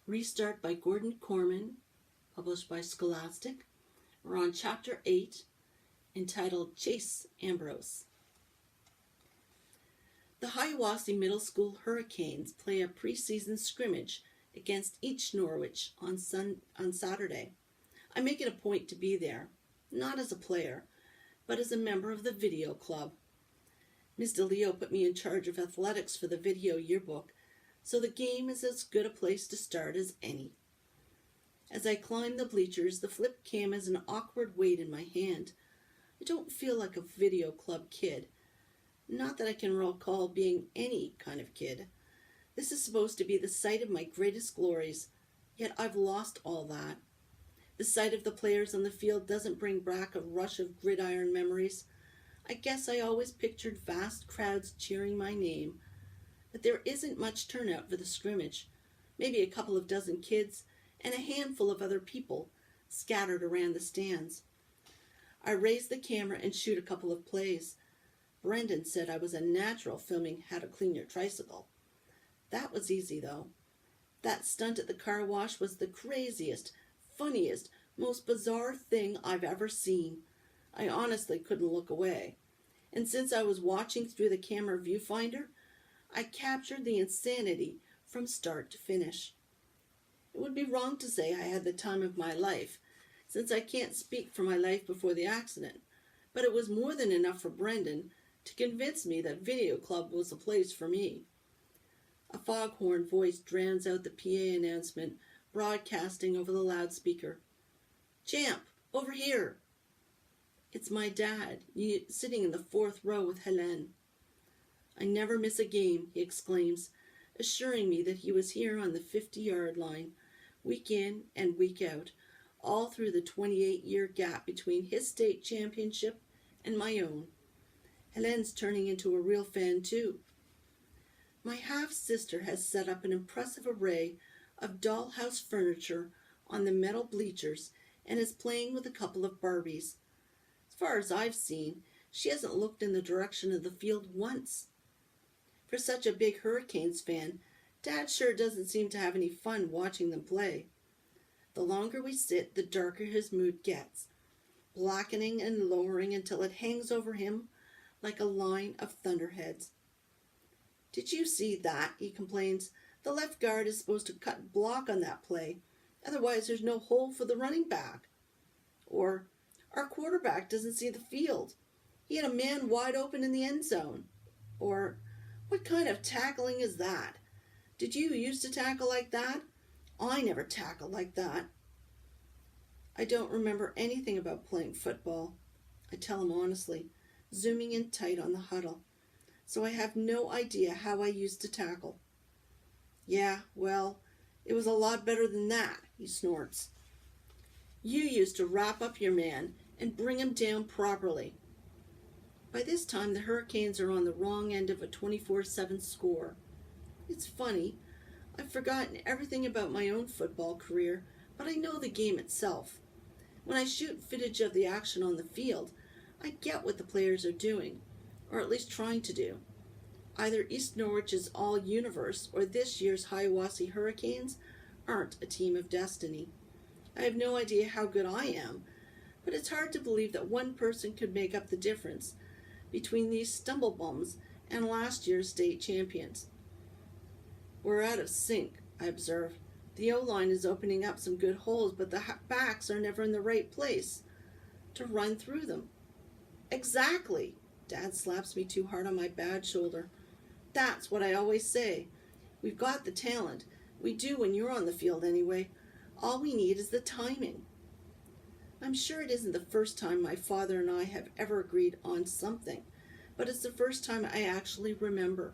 Restart by Gordon Korman, published by Scholastic. We're on Chapter 8, entitled Chase Ambrose. The Hiawassee Middle School Hurricanes play a preseason scrimmage against East Norwich on Saturday. I make it a point to be there, not as a player, but as a member of the video club. Ms. DeLeo put me in charge of athletics for the video yearbook, so the game is as good a place to start as any. As I climb the bleachers, the flip cam has an awkward weight in my hand. I don't feel like a video club kid. Not that I can recall being any kind of kid. This is supposed to be the site of my greatest glories, yet I've lost all that. The sight of the players on the field doesn't bring back a rush of gridiron memories. I guess I always pictured vast crowds cheering my name, but there isn't much turnout for the scrimmage. Maybe a couple of dozen kids and a handful of other people scattered around the stands. I raise the camera and shoot a couple of plays. Brendan said I was a natural filming how to clean your tricycle. That was easy, though. That stunt at the car wash was the craziest, funniest, most bizarre thing I've ever seen. I honestly couldn't look away. And since I was watching through the camera viewfinder, I captured the insanity from start to finish. It would be wrong to say I had the time of my life, since I can't speak for my life before the accident, but it was more than enough for Brendan to convince me that video club was the place for me. A foghorn voice drowns out the PA announcement, broadcasting over the loudspeaker. "Champ, over here!" It's my dad, sitting in the fourth row with Helen. "I never miss a game," he exclaims, assuring me that he was here on the 50-yard line, week in and week out, all through the 28-year gap between his state championship and my own. Helen's turning into a real fan, too. My half-sister has set up an impressive array of dollhouse furniture on the metal bleachers and is playing with a couple of Barbies. As far as I've seen, she hasn't looked in the direction of the field once. For such a big Hurricanes fan, Dad sure doesn't seem to have any fun watching them play. The longer we sit, the darker his mood gets, blackening and lowering until it hangs over him like a line of thunderheads. "Did you see that?" he complains. "The left guard is supposed to cut block on that play. Otherwise, there's no hole for the running back." Or, "Our quarterback doesn't see the field. He had a man wide open in the end zone." Or, "What kind of tackling is that? Did you used to tackle like that? I never tackled like that." I don't remember anything about playing football. I tell him honestly, zooming in tight on the huddle. So I have no idea how I used to tackle. "Yeah, well, it was a lot better than that," he snorts. "You used to wrap up your man and bring him down properly." By this time, the Hurricanes are on the wrong end of a 24-7 score. It's funny, I've forgotten everything about my own football career, but I know the game itself. When I shoot footage of the action on the field, I get what the players are doing, or at least trying to do. Either East Norwich's all-universe or this year's Hiawassee Hurricanes aren't a team of destiny. I have no idea how good I am, but it's hard to believe that one person could make up the difference between these stumblebums and last year's state champions. "We're out of sync," I observe. "The O-line is opening up some good holes, but the backs are never in the right place to run through them." "Exactly." Dad slaps me too hard on my bad shoulder. "That's what I always say. We've got the talent. We do when you're on the field anyway. All we need is the timing." I'm sure it isn't the first time my father and I have ever agreed on something, but it's the first time I actually remember.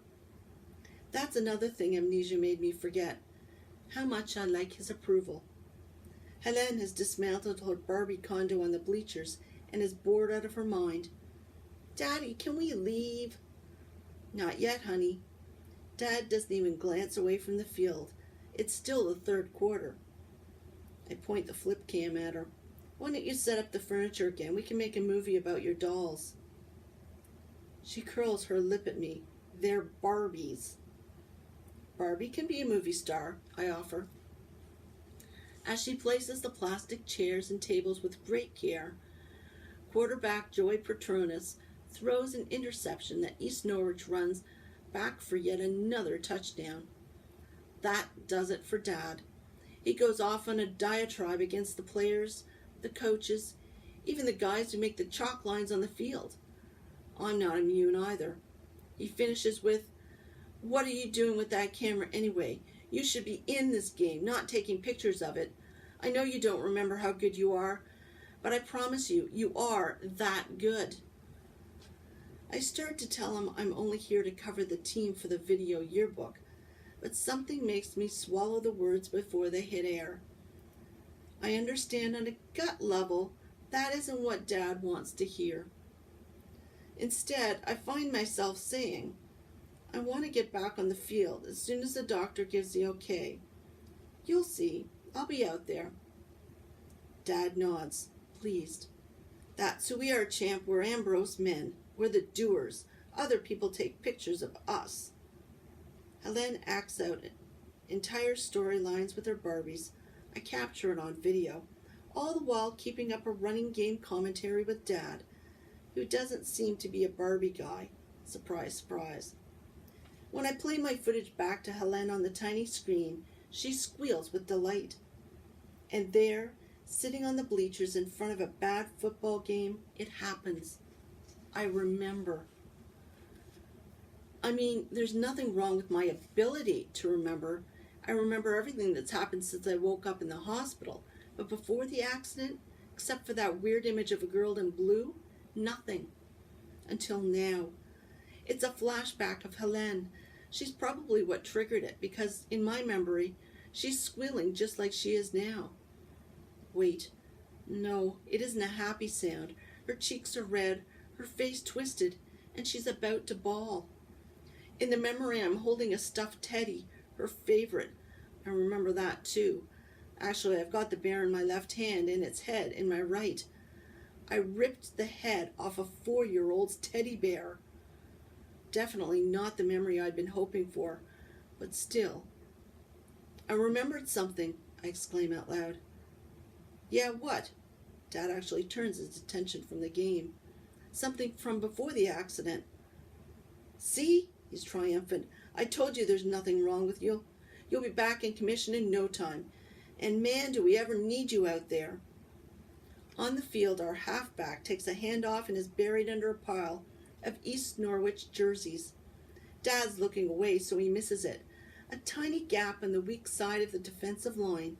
That's another thing amnesia made me forget. How much I like his approval. Helen has dismantled her Barbie condo on the bleachers and is bored out of her mind. "Daddy, can we leave?" "Not yet, honey." Dad doesn't even glance away from the field. It's still the third quarter. I point the flip cam at her. "Why don't you set up the furniture again? We can make a movie about your dolls." She curls her lip at me. "They're Barbies." "Barbie can be a movie star," I offer. As she places the plastic chairs and tables with great care, quarterback Joey Petronas throws an interception that East Norwich runs back for yet another touchdown. That does it for Dad. He goes off on a diatribe against the players, the coaches, even the guys who make the chalk lines on the field. I'm not immune either. He finishes with, "What are you doing with that camera anyway? You should be in this game, not taking pictures of it. I know you don't remember how good you are, but I promise you, you are that good." I start to tell him I'm only here to cover the team for the video yearbook, but something makes me swallow the words before they hit air. I understand on a gut level that isn't what Dad wants to hear. Instead, I find myself saying, "I want to get back on the field as soon as the doctor gives the okay. You'll see, I'll be out there." Dad nods, pleased. "That's who we are, champ. We're Ambrose men. We're the doers. Other people take pictures of us." Helene acts out entire storylines with her Barbies. I capture it on video, all the while keeping up a running game commentary with Dad, who doesn't seem to be a Barbie guy. Surprise, surprise. When I play my footage back to Helene on the tiny screen, she squeals with delight. And there, sitting on the bleachers in front of a bad football game, it happens. I remember. I mean, there's nothing wrong with my ability to remember. I remember everything that's happened since I woke up in the hospital. But before the accident, except for that weird image of a girl in blue, nothing. Until now. It's a flashback of Helene. She's probably what triggered it, because in my memory, she's squealing just like she is now. Wait. No, it isn't a happy sound. Her cheeks are red, her face twisted, and she's about to bawl. In the memory, I'm holding a stuffed teddy, her favorite. I remember that too. Actually, I've got the bear in my left hand and its head in my right. I ripped the head off a 4-year-old's teddy bear. Definitely not the memory I'd been hoping for, but still. "I remembered something," I exclaim out loud. "Yeah, what?" Dad actually turns his attention from the game. "Something from before the accident." "See?" He's triumphant. "I told you there's nothing wrong with you. You'll be back in commission in no time. And man, do we ever need you out there." On the field, our halfback takes a handoff and is buried under a pile of East Norwich jerseys. Dad's looking away, so he misses it. A tiny gap on the weak side of the defensive line.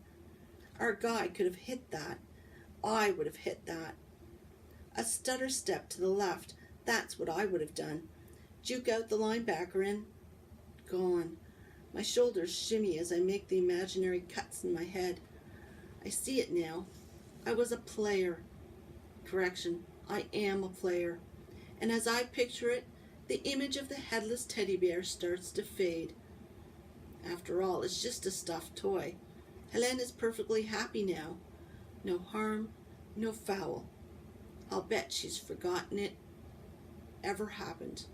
Our guy could have hit that. I would have hit that. A stutter step to the left. That's what I would have done. Juke out the linebacker and... gone. My shoulders shimmy as I make the imaginary cuts in my head. I see it now. I was a player. Correction, I am a player. And as I picture it, the image of the headless teddy bear starts to fade. After all, it's just a stuffed toy. Helene is perfectly happy now. No harm, no foul. I'll bet she's forgotten it ever happened.